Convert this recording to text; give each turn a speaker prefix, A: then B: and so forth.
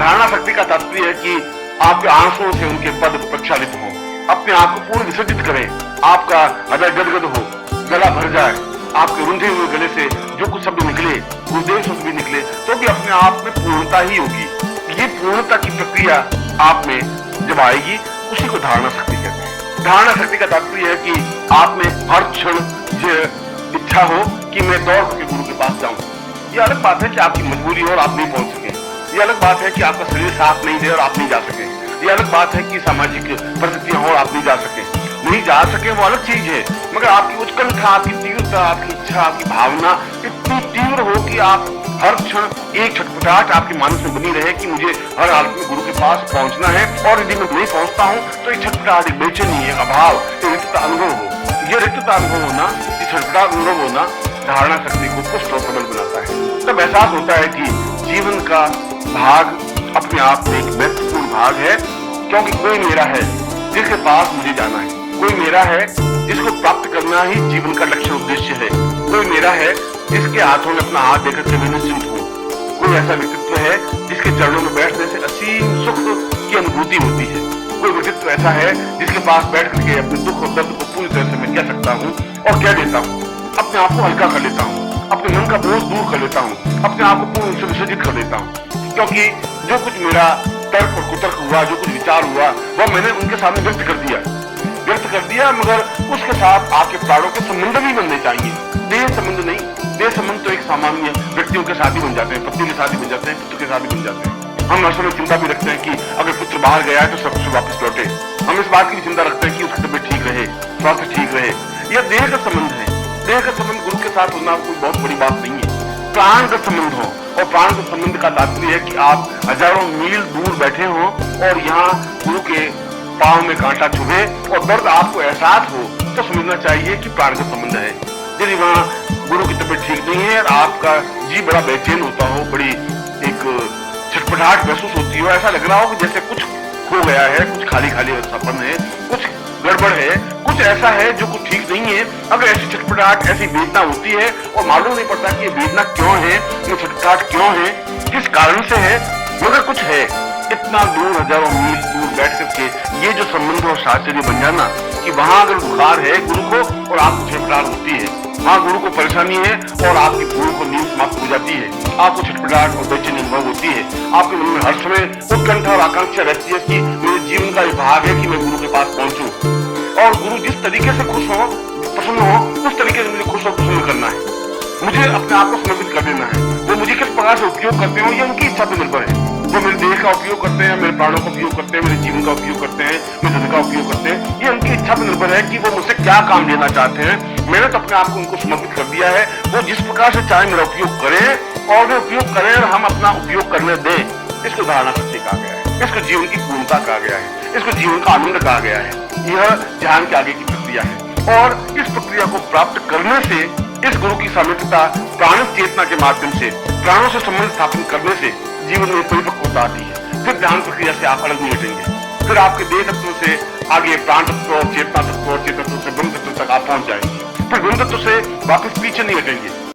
A: धारणा शक्ति का तात्पर्य है कि आपके आंसुओं से उनके पद प्रक्षालित हो, अपने आप को पूर्ण विसर्जित करें, आपका हृदय गदगद हो, गला भर जाए, आपके रुंधे हुए गले से जो कुछ शब्द निकले, गुरुदेव शब्द भी निकले, तो भी अपने आप में पूर्णता ही होगी। ये पूर्णता की प्रक्रिया आप में जब आएगी, उसी को धारणा शक्ति कहते हैं। धारणा शक्ति का तात्पर्य है कि आप में हर क्षण ये इच्छा हो कि मैं दौड़ के गुरु के पास जाऊं। ये अलग बात है कि आपकी मजबूरी हो और आप नहीं पहुंच सके। ये अलग बात है कि आपका शरीर साथ नहीं दे और आप नहीं जा सके। ये अलग बात है कि सामाजिक परिस्थितियां हो और आप नहीं जा सके। नहीं जा सके वो अलग चीज है, मगर आपकी उत्कंठा, आपकी तीव्रता, आपकी इच्छा, आपकी भावना इतनी तीव्र हो कि आप हर क्षण एक छटपटाहट आपके मानस में बनी रहे कि मुझे हर हालत में गुरु के पास पहुंचना है, और यदि मैं नहीं पहुंचता हूं तो एक छटपटाहट, एक बेचैनी, एक अभाव, एक रिक्तता अनुभव हो। ये रिक्तता अनुभव होना, ये छटपटाहट अनुभव होना धारणा शक्ति को पुष्ट और प्रबल बनाता है। तब एहसास होता है कि जीवन का भाग अपने आप में एक महत्वपूर्ण भाग है, क्योंकि कोई मेरा है जिसके पास मुझे जाना है, कोई मेरा है जिसको प्राप्त करना ही जीवन का लक्ष्य उद्देश्य है, कोई मेरा है जिसके हाथों में अपना हाथ देकर के मैं निश्चिंत हूँ, कोई ऐसा व्यक्तित्व है जिसके चरणों में बैठने से असीम सुख की अनुभूति होती है, कोई व्यक्तित्व ऐसा है जिसके पास बैठ करके अपने दुख और दर्द को पूरी तरह से मैं कह सकता हूँ और कह देता हूँ, अपने आप को हल्का कर लेता हूँ, अपने मन का बोझ दूर कर लेता हूँ, अपने आप को पूर्ण रूप से विसर्जित कर देता हूँ, क्योंकि जो कुछ मेरा तर्क और कुतर्क हुआ, जो कुछ विचार हुआ, वह मैंने उनके सामने व्यक्त कर दिया, मगर उसके साथ आपके प्राणों के संबंध भी बनने चाहिए, देह संबंध नहीं। देह संबंध तो एक सामान्य व्यक्तियों के साथ ही बन जाते हैं, पत्नी के साथ ही बन जाते हैं, पुत्र के साथ ही बन जाते हैं। हम हर समय चिंता भी रखते हैं कि अगर पुत्र बाहर गया है तो सब कुछ वापस लौटे। हम इस बात की भी चिंता रखते हैं कि उसकी तबीयत ठीक रहे, स्वास्थ्य ठीक रहे। यह देह का संबंध है। देह का संबंध गुरु के साथ होना कोई बहुत बड़ी बात नहीं है। प्राण का संबंध हो, और प्राण के संबंध का तात्पर्य है कि आप हजारों मील दूर बैठे हो और यहाँ गुरु के पांव में कांटा चुभे और दर्द आपको एहसास हो, तो समझना चाहिए कि प्राण का संबंध है। यदि वहाँ गुरु की तबीयत ठीक नहीं है और आपका जी बड़ा बेचैन होता हो, बड़ी एक छटपटाहट महसूस होती हो, ऐसा लग रहा हो कि जैसे कुछ खो गया है, कुछ खाली खाली सपन है, कुछ गड़बड़ है, कुछ ऐसा है जो कुछ ठीक नहीं है, अगर ऐसी छटपटाहट, ऐसी वेदना होती है और मालूम नहीं पड़ता कि ये वेदना क्यों है, ये छटपटाहट क्यों है, किस कारण से है, मगर कुछ है, इतना दूर हजारों मील दूर बैठ करके ये जो संबंध और साहचर्य बन जाना कि वहां अगर बुखार है गुरु को और आपको छटपटाहट होती है, वहां गुरु को परेशानी है और आपकी भूख और नींद समाप्त हो जाती है, आपको छटपटाहट और बेचैनी अनुभव होती है, आपके मन में हर समय उत्कंठा और आकांक्षा रहती है कि मेरे जीवन का भाग है कि मैं गुरु के पास पहुंचूं, और गुरु जिस तरीके से खुश हो, प्रसन्न हो, उस तरीके से मुझे खुश और प्रसन्न करना है, मुझे अपने आप को समर्पित कर देना है। वो मुझे किस प्रकार से उपयोग करते हो ये उनकी इच्छा पर निर्भर है। वो मेरे देह का उपयोग करते हैं, मेरे प्राणों का उपयोग करते हैं, मेरे जीवन का उपयोग करते हैं, मेरे धन का उपयोग करते हैं, ये उनकी इच्छा पर निर्भर है कि वो मुझसे क्या काम लेना चाहते हैं। मैंने तो अपने आप को उनको समर्पित कर दिया है, वो जिस प्रकार से चाहे मेरा उपयोग करें और वे उपयोग करें और हम अपना उपयोग करने दें। इसको धारणा शक्ति कहा गया है, इसको जीवन की पूर्णता कहा गया है, इसको जीवन का आनंद कहा गया है। यह ध्यान के आगे की प्रक्रिया है, और इस प्रक्रिया को प्राप्त करने से, इस गुरु की सामित्यता प्राण चेतना के माध्यम से, प्राणों से संबंध स्थापित करने से जीवन में परिपक्वता आती है। फिर ध्यान प्रक्रिया से आप अलग नहीं हटेंगे, फिर आपके देह तत्व से आगे प्राण तत्व और चेतना तत्व और चेतन तत्व से ब्रह्म तत्व तक आप पहुंच जाएंगे, फिर ब्रह्म तत्व से वापस पीछे नहीं हटेंगे।